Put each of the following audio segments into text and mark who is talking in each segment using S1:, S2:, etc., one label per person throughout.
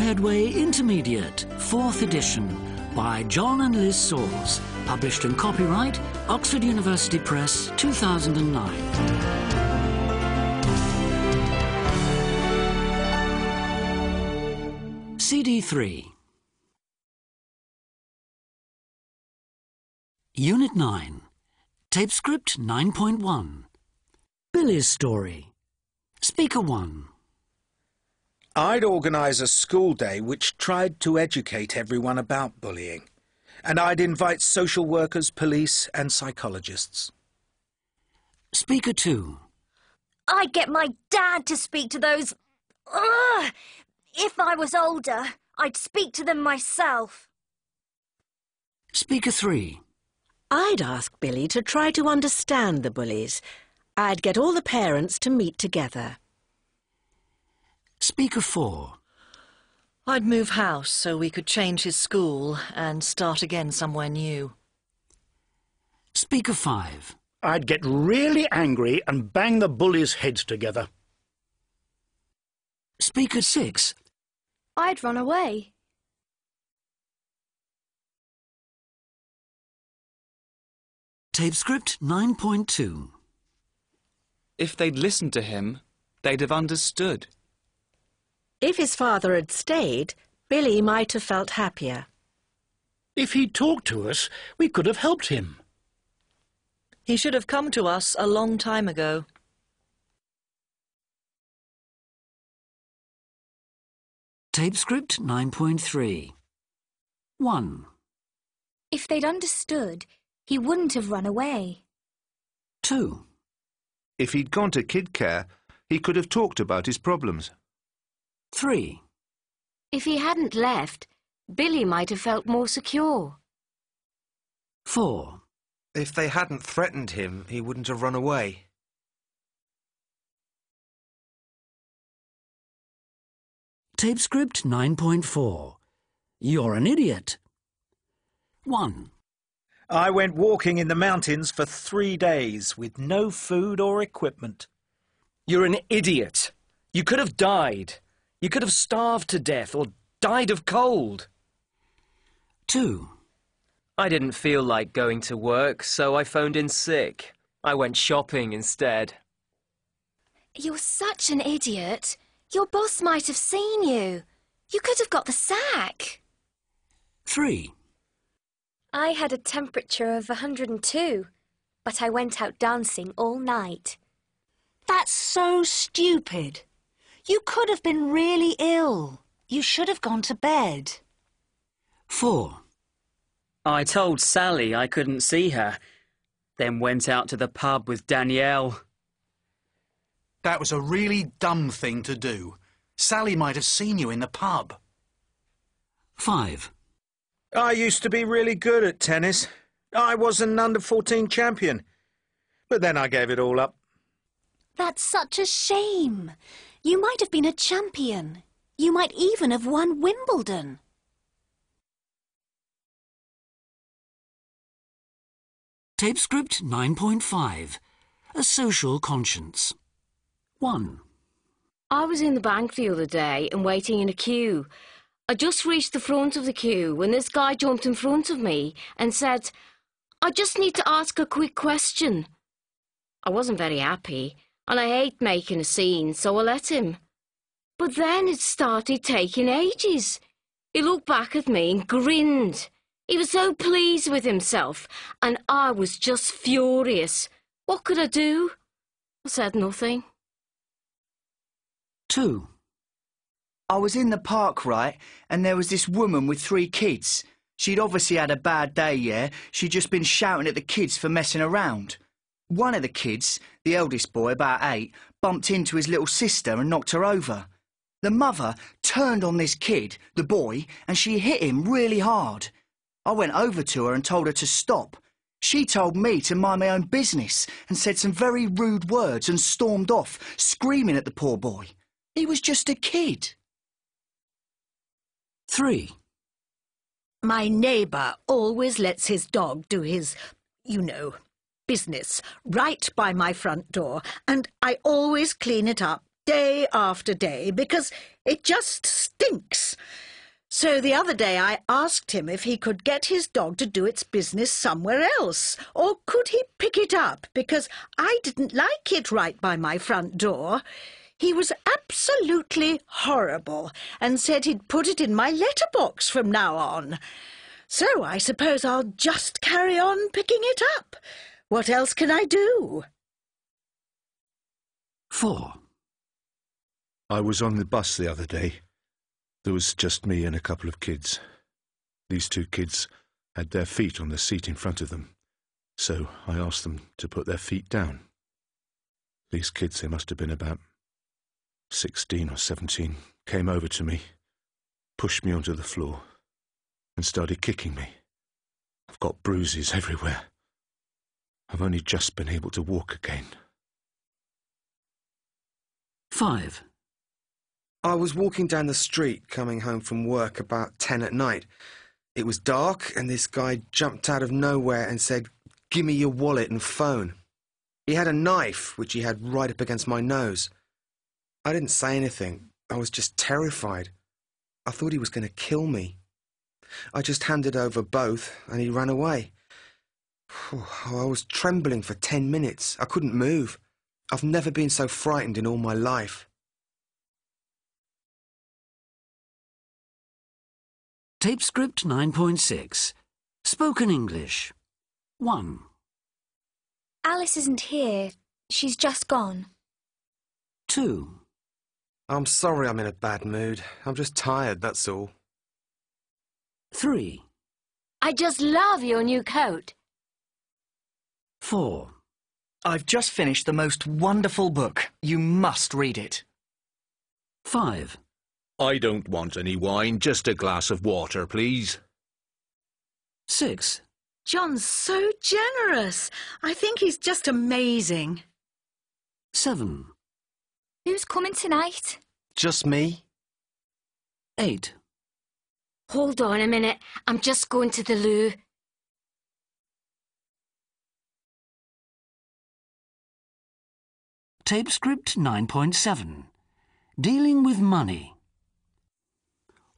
S1: Headway Intermediate, 4th edition, by John and Liz Sauls, published in copyright Oxford University Press, 2009. CD3. Unit 9. Tape script 9.1. Billy's story. Speaker 1.
S2: I'd organise a school day which tried to educate everyone about bullying, and I'd invite social workers, police and psychologists.
S1: Speaker 2.
S3: I'd get my dad to speak to those... Ugh! If I was older, I'd speak to them myself.
S1: Speaker 3.
S4: I'd ask Billy to try to understand the bullies. I'd get all the parents to meet together.
S1: Speaker 4.
S5: I'd move house so we could change his school and start again somewhere new.
S1: Speaker 5.
S6: I'd get really angry and bang the bullies' heads together.
S1: Speaker 6.
S3: I'd run away.
S1: Tape script 9.2.
S7: If they'd listened to him, they'd have understood.
S4: If his father had stayed, Billy might have felt happier.
S6: If he'd talked to us, we could have helped him.
S5: He should have come to us a long time ago.
S1: Tape script 9.3. 1.
S3: If they'd understood, he wouldn't have run away.
S1: 2.
S8: If he'd gone to kid care, he could have talked about his problems.
S1: 3.
S9: If he hadn't left, Billy might have felt more secure.
S1: 4.
S10: If they hadn't threatened him, he wouldn't have run away.
S1: Tape script 9.4. You're an idiot. 1.
S2: I went walking in the mountains for 3 days with no food or equipment.
S11: You're an idiot. You could have died. You could have starved to death or died of cold.
S1: 2.
S11: I didn't feel like going to work, so I phoned in sick. I went shopping instead.
S3: You're such an idiot. Your boss might have seen you. You could have got the sack.
S1: 3.
S3: I had a temperature of 102, but I went out dancing all night.
S12: That's so stupid. You could have been really ill. You should have gone to bed.
S1: 4.
S11: I told Sally I couldn't see her, then went out to the pub with Danielle.
S13: That was a really dumb thing to do. Sally might have seen you in the pub.
S1: 5.
S2: I used to be really good at tennis. I was an under-14 champion. But then I gave it all up.
S12: That's such a shame. You might have been a champion. You might even have won Wimbledon.
S1: Tape script 9.5. A social conscience. 1.
S9: I was in the bank the other day and waiting in a queue. I just reached the front of the queue when this guy jumped in front of me and said, "I just need to ask a quick question." I wasn't very happy, and I hate making a scene, so I let him. But then it started taking ages. He looked back at me and grinned. He was so pleased with himself, and I was just furious. What could I do? I said nothing.
S1: 2.
S14: I was in the park, right, and there was this woman with 3 kids. She'd obviously had a bad day, yeah? She'd just been shouting at the kids for messing around. One of the kids, the eldest boy, about 8, bumped into his little sister and knocked her over. The mother turned on this kid, the boy, and she hit him really hard. I went over to her and told her to stop. She told me to mind my own business and said some very rude words and stormed off, screaming at the poor boy. He was just a kid.
S1: 3.
S12: My neighbour always lets his dog do his, business right by my front door, and I always clean it up
S15: day after day because it just stinks. So the other day I asked him if he could get his dog to do its business somewhere else, or could he pick it up because I didn't like it right by my front door. He was absolutely horrible and said he'd put it in my letterbox from now on. So I suppose I'll just carry on picking it up. What else can I do?
S1: 4.
S8: I was on the bus the other day. There was just me and a couple of kids. These 2 kids had their feet on the seat in front of them, so I asked them to put their feet down. These kids, they must have been about 16 or 17, came over to me, pushed me onto the floor, and started kicking me. I've got bruises everywhere. I've only just been able to walk again.
S1: 5.
S10: I was walking down the street coming home from work about 10 at night. It was dark and this guy jumped out of nowhere and said, "Give me your wallet and phone." He had a knife which he had right up against my nose. I didn't say anything. I was just terrified. I thought he was going to kill me. I just handed over both and he ran away. I was trembling for 10 minutes. I couldn't move. I've never been so frightened in all my life.
S1: Tape script 9.6. Spoken English. 1.
S3: Alice isn't here. She's just gone.
S1: 2.
S10: I'm sorry I'm in a bad mood. I'm just tired, that's all.
S1: 3.
S9: I just love your new coat.
S1: 4.
S14: I've just finished the most wonderful book. You must read it.
S1: 5.
S8: I don't want any wine, just a glass of water, please.
S1: 6.
S15: John's so generous. I think he's just amazing.
S1: 7.
S3: Who's coming tonight?
S10: Just me?
S1: 8.
S9: Hold on a minute. I'm just going to the loo.
S1: Tape script 9.7. Dealing with money.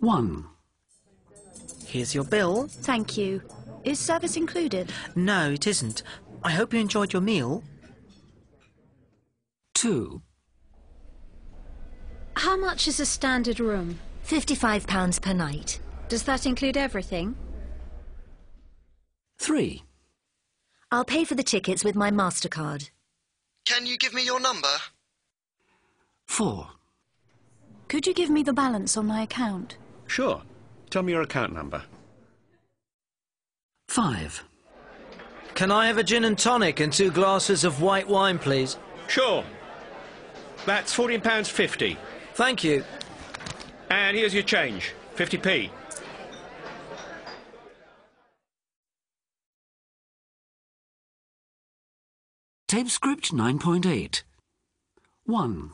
S1: 1.
S16: Here's your bill.
S12: Thank you. Is service included?
S16: No, it isn't. I hope you enjoyed your meal.
S1: 2.
S12: How much is a standard room?
S3: £55 per night.
S12: Does that include everything?
S1: 3.
S3: I'll pay for the tickets with my MasterCard.
S17: Can you give me your number?
S1: 4.
S12: Could you give me the balance on my account?
S6: Sure. Tell me your account number.
S1: 5.
S11: Can I have a gin and tonic and 2 glasses of white wine, please?
S6: Sure. That's £14.50.
S11: Thank you.
S6: And here's your change, 50p.
S1: Tape script 9.8. 1.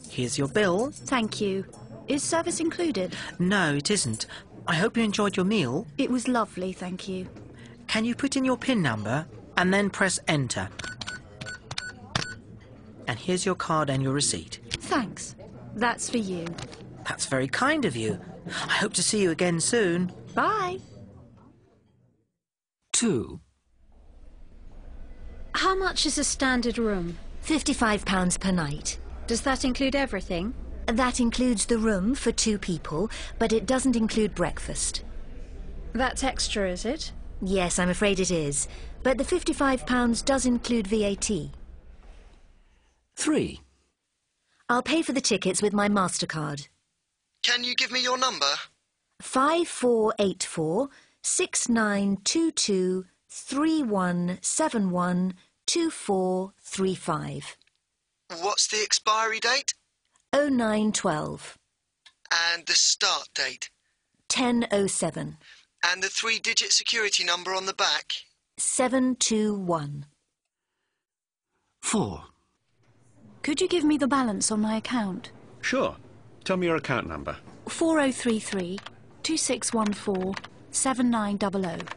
S16: Here's your bill.
S12: Thank you. Is service included?
S16: No, it isn't. I hope you enjoyed your meal.
S12: It was lovely, thank you.
S16: Can you put in your PIN number and then press enter? And here's your card and your receipt.
S12: Thanks. That's for you.
S16: That's very kind of you. I hope to see you again soon.
S12: Bye.
S1: 2.
S12: How much is a standard room?
S3: £55 per night.
S12: Does that include everything?
S3: That includes the room for 2 people, but it doesn't include breakfast.
S12: That's extra, is it?
S3: Yes, I'm afraid it is. But the £55 does include VAT.
S1: 3.
S3: I'll pay for the tickets with my MasterCard.
S17: Can you give me your number?
S3: 5484 6922 3171 2435.
S17: What's the expiry date?
S3: 0912.
S17: And the start date?
S3: 1007.
S17: And the 3-digit security number on the back?
S3: 721.
S1: 4.
S12: Could you give me the balance on my account?
S6: Sure. Tell me your account number.
S12: 4033 2614 7900.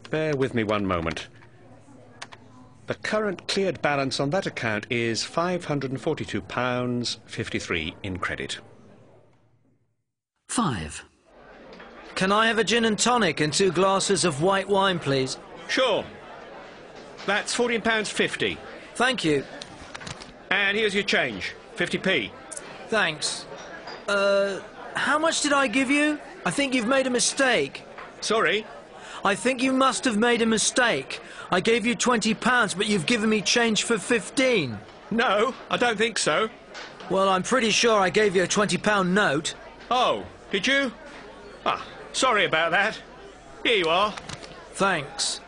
S6: Bear with me one moment.
S18: The current cleared balance on that account is £542.53 in credit.
S1: 5.
S19: Can I have a gin and tonic and 2 glasses of white wine, please?
S18: Sure. That's £14.50.
S19: Thank you.
S18: And here's your change, 50p.
S19: Thanks. How much did I give you? I think you've made a mistake.
S18: Sorry?
S19: I think you must have made a mistake. I gave you £20, but you've given me change for 15.
S18: No, I don't think so.
S19: Well, I'm pretty sure I gave you a £20 note.
S18: Oh, did you? Ah, sorry about that. Here you are.
S19: Thanks.